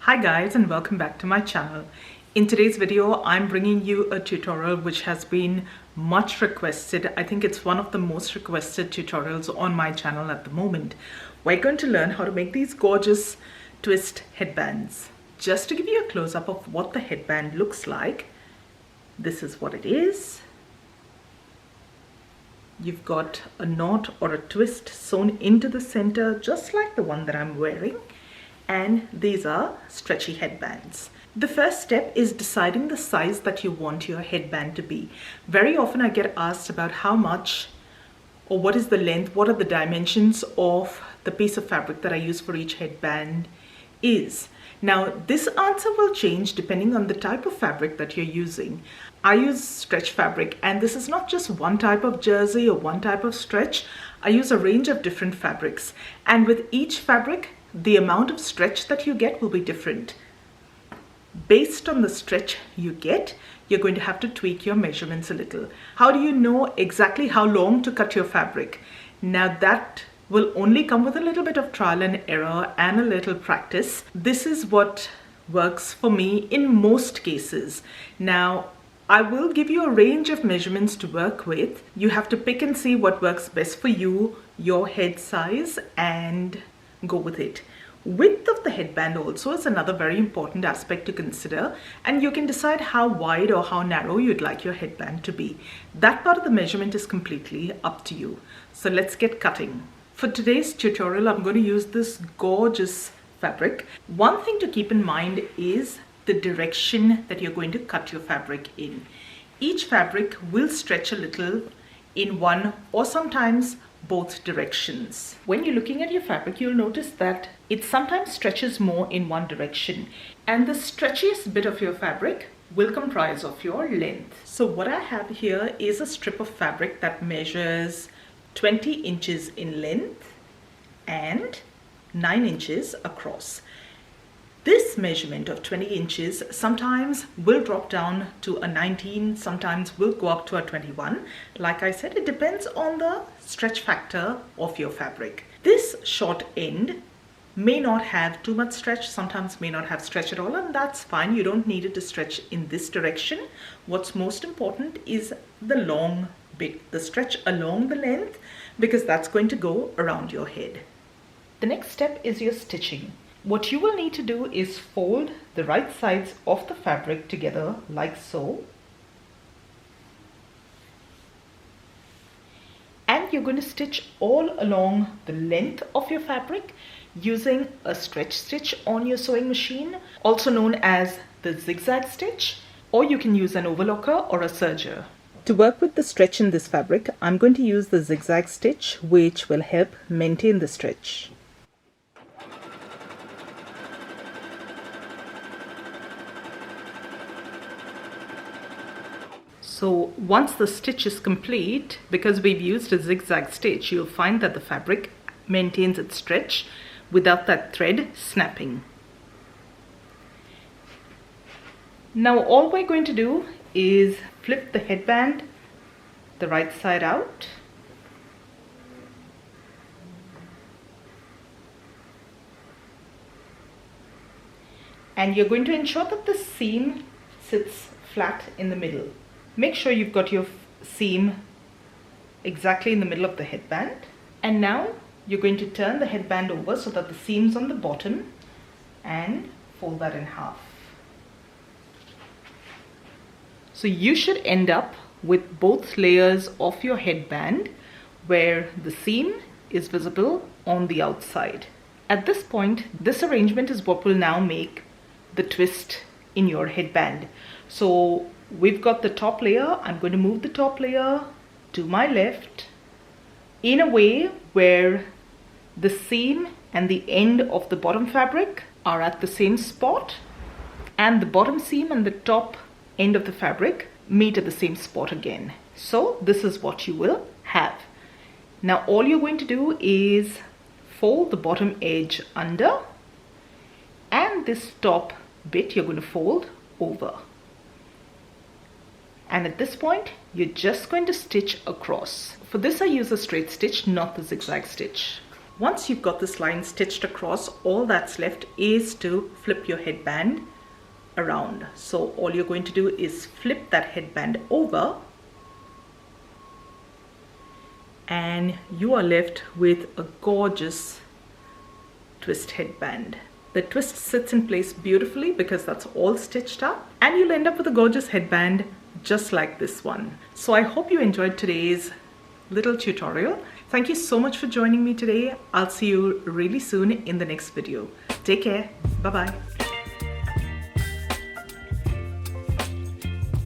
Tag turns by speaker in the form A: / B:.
A: Hi guys, and welcome back to my channel. In today's video, I'm bringing you a tutorial which has been much requested. I think it's one of the most requested tutorials on my channel at the moment. We're going to learn how to make these gorgeous twist headbands. Just to give you a close-up of what the headband looks like, this is what it is. You've got a knot or a twist sewn into the center, just like the one that I'm wearing. And these are stretchy headbands. The first step is deciding the size that you want your headband to be. Very often I get asked about how much or what is the length, what are the dimensions of the piece of fabric that I use for each headband is. Now this answer will change depending on the type of fabric that you're using. I use stretch fabric, and this is not just one type of jersey or one type of stretch. I use a range of different fabrics, and with each fabric the amount of stretch that you get will be different. Based on the stretch you get, you're going to have to tweak your measurements a little. How do you know exactly how long to cut your fabric? Now that will only come with a little bit of trial and error and a little practice. This is what works for me in most cases. Now, I will give you a range of measurements to work with. You have to pick and see what works best for you, your head size, and go with it. Width of the headband also is another very important aspect to consider, and you can decide how wide or how narrow you'd like your headband to be. That part of the measurement is completely up to you. So let's get cutting. For today's tutorial, I'm going to use this gorgeous fabric. One thing to keep in mind is the direction that you're going to cut your fabric in. Each fabric will stretch a little in one or sometimes both directions. When you're looking at your fabric, you'll notice that it sometimes stretches more in one direction, and the stretchiest bit of your fabric will comprise of your length. So what I have here is a strip of fabric that measures 20 inches in length and 9 inches across. This measurement of 20 inches sometimes will drop down to a 19, sometimes will go up to a 21. Like I said, it depends on the stretch factor of your fabric. This short end may not have too much stretch, sometimes may not have stretch at all, and that's fine. You don't need it to stretch in this direction. What's most important is the long bit, the stretch along the length, because that's going to go around your head. The next step is your stitching. What you will need to do is fold the right sides of the fabric together like so. And you're going to stitch all along the length of your fabric using a stretch stitch on your sewing machine, also known as the zigzag stitch, or you can use an overlocker or a serger. To work with the stretch in this fabric, I'm going to use the zigzag stitch, which will help maintain the stretch. So once the stitch is complete, because we've used a zigzag stitch, you'll find that the fabric maintains its stretch without that thread snapping. Now all we're going to do is flip the headband the right side out. And you're going to ensure that the seam sits flat in the middle. Make sure you've got your seam exactly in the middle of the headband. And now you're going to turn the headband over so that the seam's on the bottom and fold that in half. So you should end up with both layers of your headband where the seam is visible on the outside. At this point, this arrangement is what will now make the twist in your headband. So we've got the top layer. I'm going to move the top layer to my left in a way where the seam and the end of the bottom fabric are at the same spot, and the bottom seam and the top end of the fabric meet at the same spot again. So this is what you will have. Now all you're going to do is fold the bottom edge under, and this top bit you're going to fold over. And at this point, you're just going to stitch across. For this, I use a straight stitch, not the zigzag stitch. Once you've got this line stitched across, all that's left is to flip your headband around. So all you're going to do is flip that headband over and you are left with a gorgeous twist headband. The twist sits in place beautifully because that's all stitched up, and you'll end up with a gorgeous headband just like this one. So I hope you enjoyed today's little tutorial. Thank you so much for joining me today. I'll see you really soon in the next video. Take care. Bye-bye.